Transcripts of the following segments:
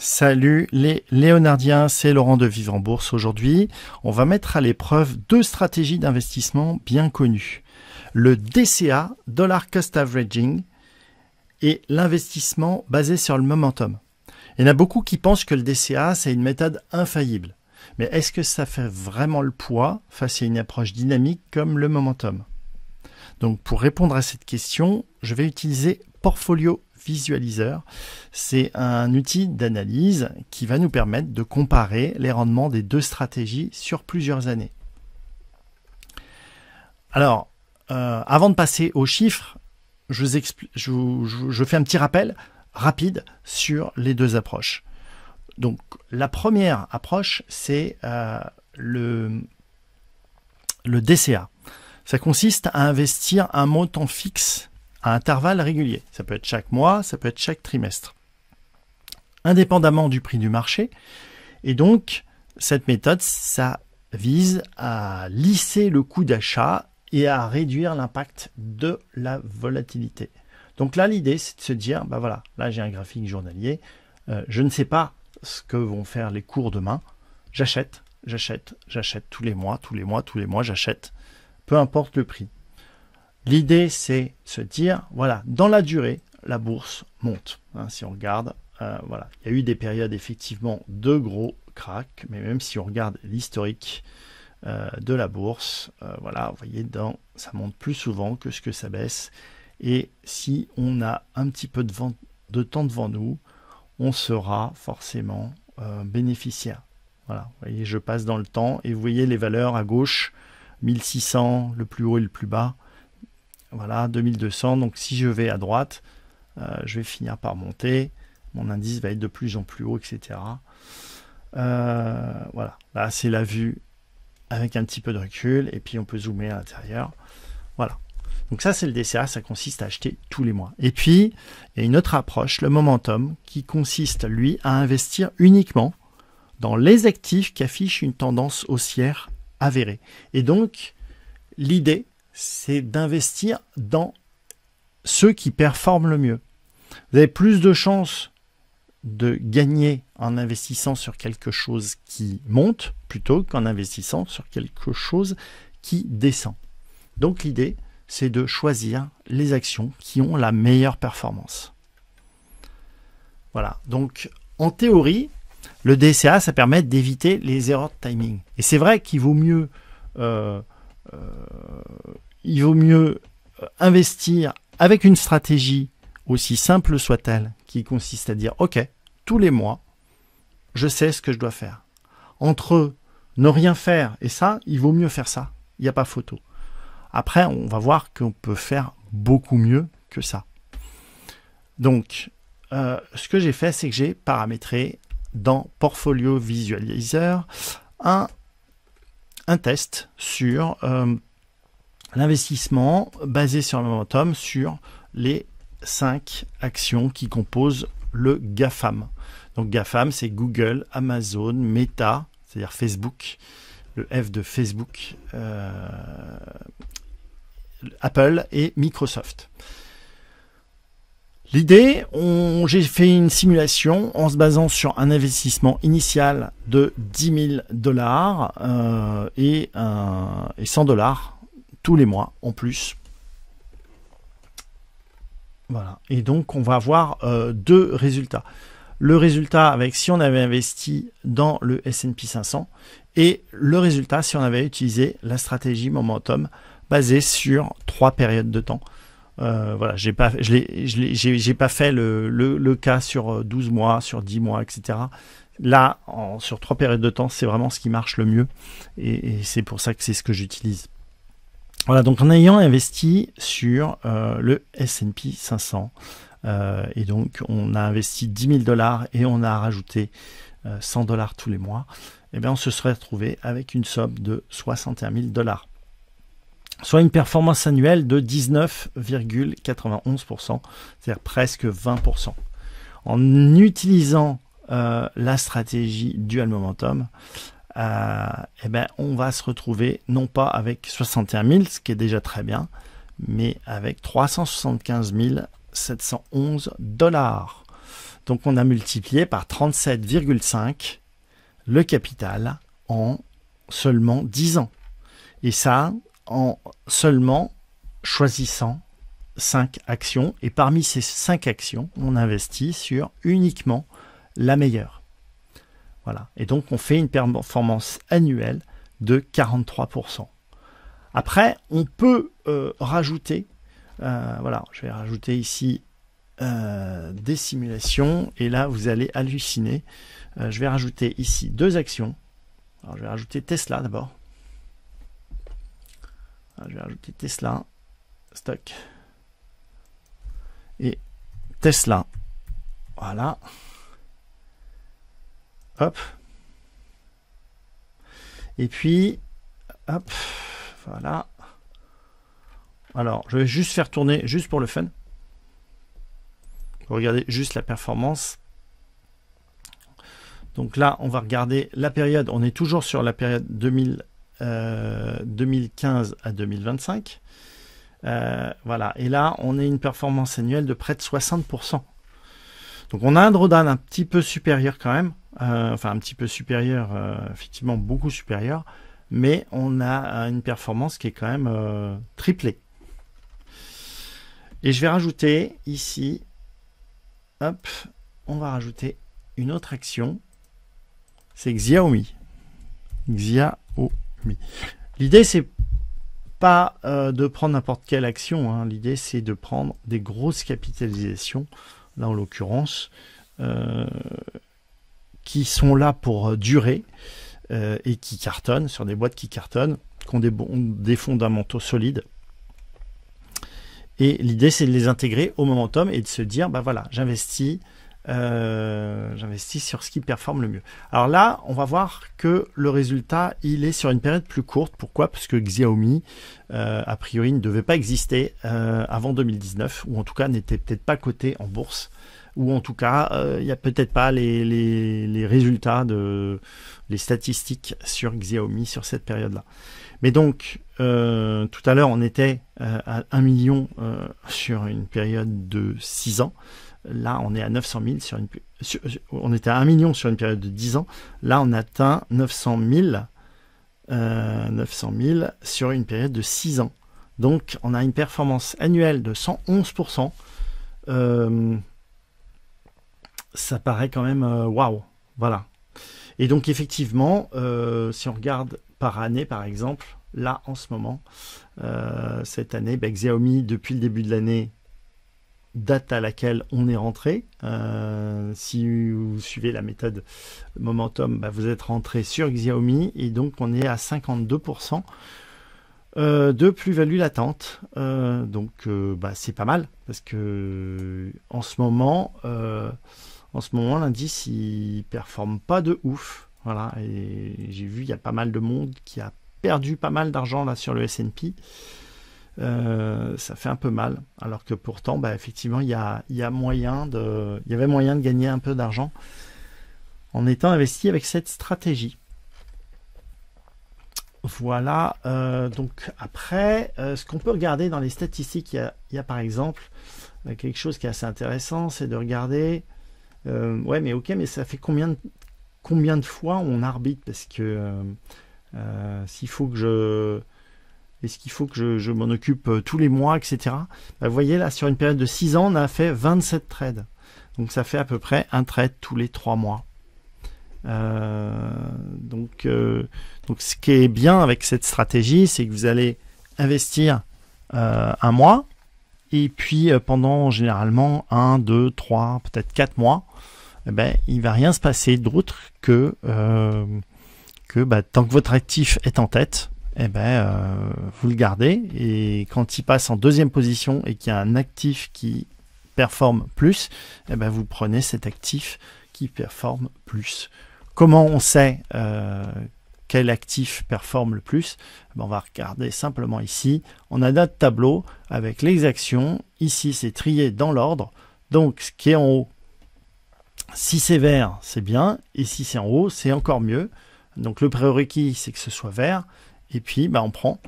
Salut les Léonardiens, c'est Laurent de Vivre en Bourse. Aujourd'hui, on va mettre à l'épreuve deux stratégies d'investissement bien connues. Le DCA, Dollar Cost Averaging, et l'investissement basé sur le momentum. Il y en a beaucoup qui pensent que le DCA, c'est une méthode infaillible. Mais est-ce que ça fait vraiment le poids face à une approche dynamique comme le momentum? Donc pour répondre à cette question, je vais utiliser Portfolio Visualizer. C'est un outil d'analyse qui va nous permettre de comparer les rendements des deux stratégies sur plusieurs années. Alors, avant de passer aux chiffres, je fais un petit rappel rapide sur les deux approches. Donc, la première approche, c'est le DCA. Ça consiste à investir un montant fixe à intervalles réguliers. Ça peut être chaque mois, ça peut être chaque trimestre, indépendamment du prix du marché. Et donc, cette méthode, ça vise à lisser le coût d'achat et à réduire l'impact de la volatilité. Donc là, l'idée, c'est de se dire, bah voilà, là j'ai un graphique journalier, je ne sais pas ce que vont faire les cours demain, j'achète tous les mois, j'achète, peu importe le prix. L'idée, c'est de se dire, voilà, dans la durée, la bourse monte. Si on regarde, voilà, il y a eu des périodes effectivement de gros cracks, mais même si on regarde l'historique de la bourse, voilà, vous voyez, ça monte plus souvent que ce que ça baisse. Et si on a un petit peu de temps devant nous, on sera forcément bénéficiaire. Voilà, vous voyez, je passe dans le temps et vous voyez les valeurs à gauche, 1600, le plus haut et le plus bas. Voilà, 2200. Donc si je vais à droite, je vais finir par monter. Mon indice va être de plus en plus haut, etc. Voilà, là c'est la vue avec un petit peu de recul. Et puis on peut zoomer à l'intérieur. Voilà. Donc ça c'est le DCA, ça consiste à acheter tous les mois. Et puis, il y a une autre approche, le momentum, qui consiste, lui, à investir uniquement dans les actifs qui affichent une tendance haussière avérée. Et donc, l'idée, c'est d'investir dans ceux qui performent le mieux. Vous avez plus de chances de gagner en investissant sur quelque chose qui monte plutôt qu'en investissant sur quelque chose qui descend. Donc l'idée, c'est de choisir les actions qui ont la meilleure performance. Voilà, donc en théorie, le DCA, ça permet d'éviter les erreurs de timing. Et c'est vrai qu'il vaut mieux investir avec une stratégie aussi simple soit-elle, qui consiste à dire « Ok, tous les mois, je sais ce que je dois faire. » Entre ne rien faire et ça, il vaut mieux faire ça. Il n'y a pas photo. Après, on va voir qu'on peut faire beaucoup mieux que ça. Donc, ce que j'ai fait, c'est que j'ai paramétré dans Portfolio Visualizer un test sur l'investissement basé sur le momentum sur les 5 actions qui composent le GAFAM. Donc GAFAM, c'est Google, Amazon, Meta, c'est-à-dire Facebook, le F de Facebook, Apple et Microsoft. L'idée, j'ai fait une simulation en se basant sur un investissement initial de 10 000 $ et 100 $ tous les mois en plus. Voilà. Et donc, on va avoir deux résultats. Le résultat avec si on avait investi dans le S&P 500 et le résultat si on avait utilisé la stratégie momentum basée sur 3 périodes de temps. Voilà, j'ai pas fait le cas sur 12 mois, sur 10 mois, etc. Là, sur 3 périodes de temps, c'est vraiment ce qui marche le mieux. Et c'est pour ça que c'est ce que j'utilise. Voilà, donc en ayant investi sur le S&P 500, et donc on a investi 10 000 $ et on a rajouté 100 $ tous les mois, et bien on se serait retrouvé avec une somme de 61 000 $. Soit une performance annuelle de 19,91%, c'est-à-dire presque 20%. En utilisant la stratégie Dual Momentum, on va se retrouver non pas avec 61 000, ce qui est déjà très bien, mais avec 375 711 $. Donc on a multiplié par 37,5 le capital en seulement 10 ans. Et ça, en seulement choisissant 5 actions. Et parmi ces 5 actions, on investit sur uniquement la meilleure. Voilà. Et donc, on fait une performance annuelle de 43%. Après, on peut rajouter, voilà, je vais rajouter ici des simulations. Et là, vous allez halluciner. Je vais rajouter ici 2 actions. Alors, je vais rajouter Tesla d'abord. Je vais rajouter Tesla, stock. Et Tesla. Voilà. Hop. Et puis, hop. Voilà. Alors, je vais juste faire tourner, juste pour le fun. Regardez juste la performance. Donc là, on va regarder la période. On est toujours sur la période 2015 à 2025. Voilà. Et là, on a une performance annuelle de près de 60%. Donc, on a un drawdown un petit peu supérieur quand même. Enfin, un petit peu supérieur, effectivement, beaucoup supérieur. Mais on a une performance qui est quand même triplée. Et je vais rajouter ici, hop, on va rajouter une autre action. C'est Xiaomi. L'idée, c'est pas de prendre n'importe quelle action. Hein. L'idée, c'est de prendre des grosses capitalisations, là en l'occurrence, qui sont là pour durer et qui cartonnent, sur des boîtes qui cartonnent, qui ont des fondamentaux solides. Et l'idée, c'est de les intégrer au momentum et de se dire, bah voilà, j'investis sur ce qui performe le mieux. Alors là, on va voir que le résultat, il est sur une période plus courte. Pourquoi? Parce que Xiaomi, a priori, ne devait pas exister avant 2019, ou en tout cas n'était peut-être pas coté en bourse, ou en tout cas, il n'y a peut-être pas les résultats, les statistiques sur Xiaomi sur cette période-là. Mais donc, tout à l'heure, on était à 1 million sur une période de 6 ans. Là, on est à 900 000 on était à 1 million sur une période de 10 ans. Là, on atteint 900 000 sur une période de 6 ans. Donc, on a une performance annuelle de 111%. Ça paraît quand même waouh. Voilà. Et donc, effectivement, si on regarde par année, par exemple, là, en ce moment, cette année, Xiaomi, depuis le début de l'année, date à laquelle on est rentré. Si vous suivez la méthode Momentum, vous êtes rentré sur Xiaomi et donc on est à 52% de plus-value latente. Donc c'est pas mal parce que en ce moment l'indice il performe pas de ouf. Voilà, et j'ai vu il y a pas mal de monde qui a perdu pas mal d'argent là sur le S&P. Ça fait un peu mal, alors que pourtant, effectivement, il y avait moyen de gagner un peu d'argent en étant investi avec cette stratégie. Voilà. Donc après, ce qu'on peut regarder dans les statistiques, il y a par exemple quelque chose qui est assez intéressant, c'est de regarder. Ouais, mais ok, mais ça fait combien de fois on arbitre, parce que est-ce qu'il faut que je m'en occupe tous les mois, etc. Vous voyez, là, sur une période de 6 ans, on a fait 27 trades. Donc, ça fait à peu près un trade tous les 3 mois. Donc, ce qui est bien avec cette stratégie, c'est que vous allez investir un mois, et puis pendant généralement 1, 2, 3, peut-être 4 mois, il ne va rien se passer d'autre que tant que votre actif est en tête, vous le gardez, et quand il passe en deuxième position et qu'il y a un actif qui performe plus, vous prenez cet actif qui performe plus. Comment on sait quel actif performe le plus? On va regarder simplement ici. On a notre tableau avec les actions. Ici, c'est trié dans l'ordre. Donc, ce qui est en haut, si c'est vert, c'est bien, et si c'est en haut, c'est encore mieux. Donc, le prérequis, c'est que ce soit vert. Et puis, on prend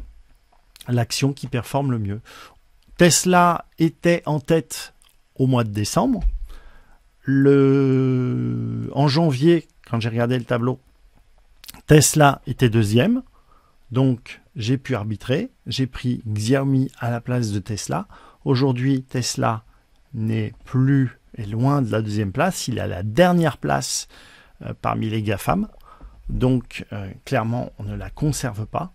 l'action qui performe le mieux. Tesla était en tête au mois de décembre. En janvier, quand j'ai regardé le tableau, Tesla était deuxième. Donc, j'ai pu arbitrer. J'ai pris Xiaomi à la place de Tesla. Aujourd'hui, Tesla n'est loin de la deuxième place. Il est à la dernière place parmi les GAFAM. Donc, clairement, on ne la conserve pas.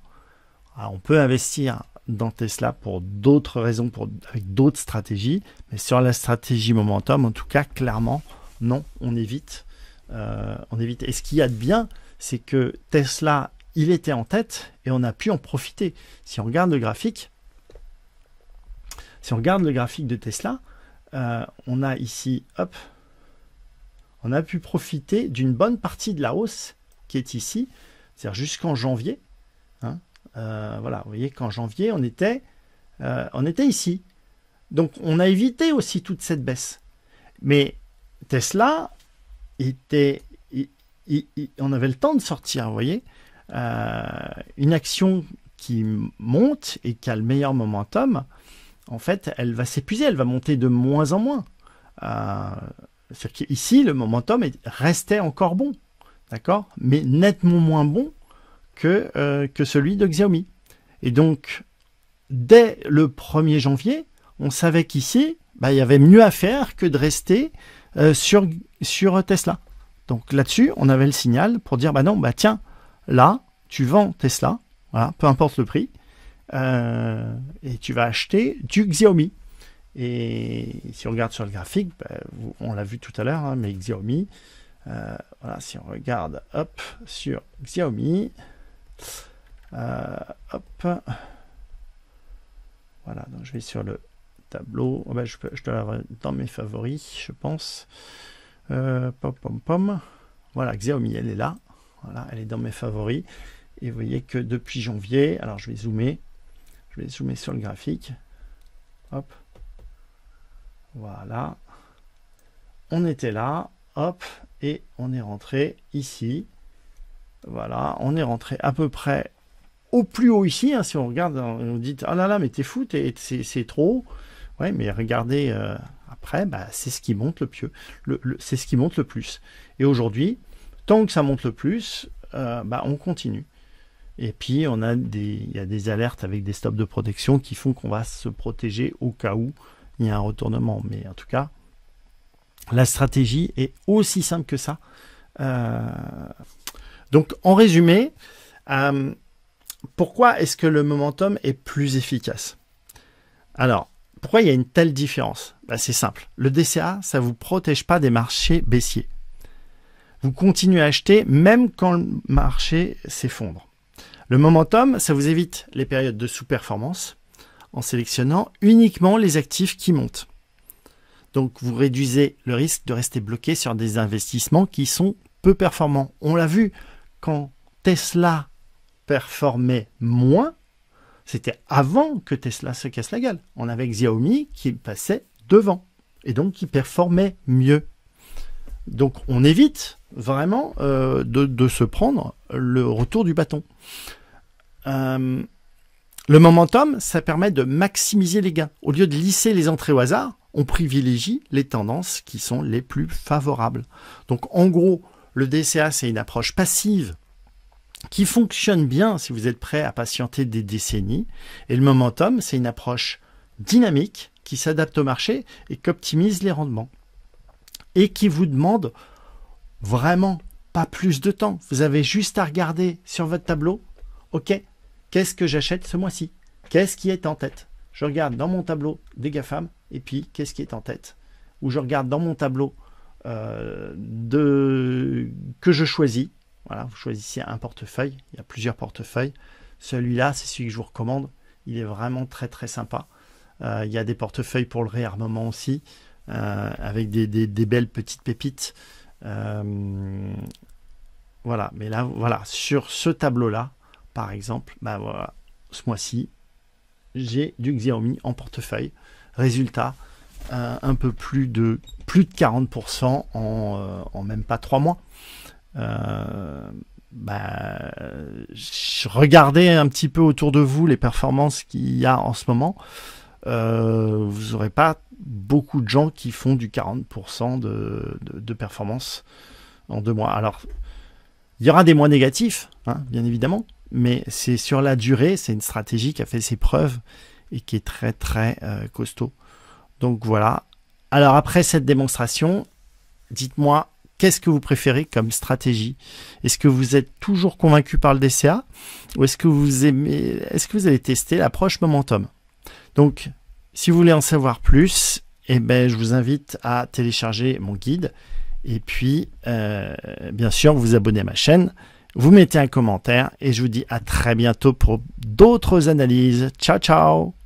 Alors, on peut investir dans Tesla pour d'autres raisons, avec d'autres stratégies. Mais sur la stratégie momentum, en tout cas, clairement, non, on évite. Et ce qu'il y a de bien, c'est que Tesla, il était en tête et on a pu en profiter. Si on regarde le graphique, de Tesla, on a ici, on a pu profiter d'une bonne partie de la hausse qui est ici, c'est-à-dire jusqu'en janvier. Voilà, vous voyez qu'en janvier, on était ici. Donc, on a évité aussi toute cette baisse. Mais Tesla, on avait le temps de sortir, vous voyez. Une action qui monte et qui a le meilleur momentum, en fait, elle va s'épuiser, elle va monter de moins en moins. C'est-à-dire qu'ici, le momentum restait encore bon, d'accord, mais nettement moins bon que celui de Xiaomi. Et donc, dès le 1er janvier, on savait qu'ici, il y avait mieux à faire que de rester sur Tesla. Donc là-dessus, on avait le signal pour dire, tiens, là, tu vends Tesla, voilà, peu importe le prix, et tu vas acheter du Xiaomi. Et si on regarde sur le graphique, on l'a vu tout à l'heure, mais Xiaomi, voilà, si on regarde, sur Xiaomi, voilà, donc je vais sur le tableau, je dois l'avoir dans mes favoris, je pense. Voilà, Xiaomi, elle est là. Voilà, elle est dans mes favoris. Et vous voyez que depuis janvier, alors je vais zoomer sur le graphique. Voilà. On était là, et on est rentré ici. Voilà, on est rentré à peu près au plus haut ici. Si on regarde, on dit, ah là là, mais t'es fou, c'est trop haut. Ouais, mais regardez, après, c'est ce qui monte c'est ce qui monte le plus. Et aujourd'hui, tant que ça monte le plus, on continue. Et puis, il y a des alertes avec des stops de protection qui font qu'on va se protéger au cas où il y a un retournement. Mais en tout cas, la stratégie est aussi simple que ça. Donc, en résumé, pourquoi est-ce que le momentum est plus efficace? Alors, pourquoi il y a une telle différence? C'est simple. Le DCA, ça ne vous protège pas des marchés baissiers. Vous continuez à acheter même quand le marché s'effondre. Le momentum, ça vous évite les périodes de sous-performance en sélectionnant uniquement les actifs qui montent. Donc, vous réduisez le risque de rester bloqué sur des investissements qui sont peu performants. On l'a vu, quand Tesla performait moins, c'était avant que Tesla se casse la gueule. On avait Xiaomi qui passait devant et donc qui performait mieux. Donc on évite vraiment de se prendre le retour du bâton. Le momentum, ça permet de maximiser les gains. Au lieu de lisser les entrées au hasard, on privilégie les tendances qui sont les plus favorables. Donc en gros, le DCA, c'est une approche passive qui fonctionne bien si vous êtes prêt à patienter des décennies. Et le momentum, c'est une approche dynamique qui s'adapte au marché et qui optimise les rendements. Et qui vous demande vraiment pas plus de temps. Vous avez juste à regarder sur votre tableau, ok, qu'est-ce que j'achète ce mois-ci? Qu'est-ce qui est en tête? Je regarde dans mon tableau des GAFAM, et puis qu'est-ce qui est en tête? Ou je regarde dans mon tableau que je choisis. Voilà, vous choisissez un portefeuille, il y a plusieurs portefeuilles. Celui-là, c'est celui que je vous recommande. Il est vraiment très très sympa. Il y a des portefeuilles pour le réarmement aussi, avec des belles petites pépites. Voilà, mais là, voilà, sur ce tableau-là, par exemple, voilà, ce mois-ci, j'ai du Xiaomi en portefeuille. Résultat, un peu plus de 40% en même pas 3 mois. Regardez un petit peu autour de vous les performances qu'il y a en ce moment. Vous n'aurez pas beaucoup de gens qui font du 40% de performance en 2 mois. Alors, il y aura des mois négatifs, hein, bien évidemment, mais c'est sur la durée, c'est une stratégie qui a fait ses preuves et qui est très très costaud. Donc voilà. Alors après cette démonstration, dites-moi, qu'est-ce que vous préférez comme stratégie? Est-ce que vous êtes toujours convaincu par le DCA ou est-ce que vous avez testé l'approche momentum? Donc, si vous voulez en savoir plus, eh ben, je vous invite à télécharger mon guide et puis, bien sûr, vous abonner à ma chaîne, vous mettez un commentaire et je vous dis à très bientôt pour d'autres analyses. Ciao, ciao!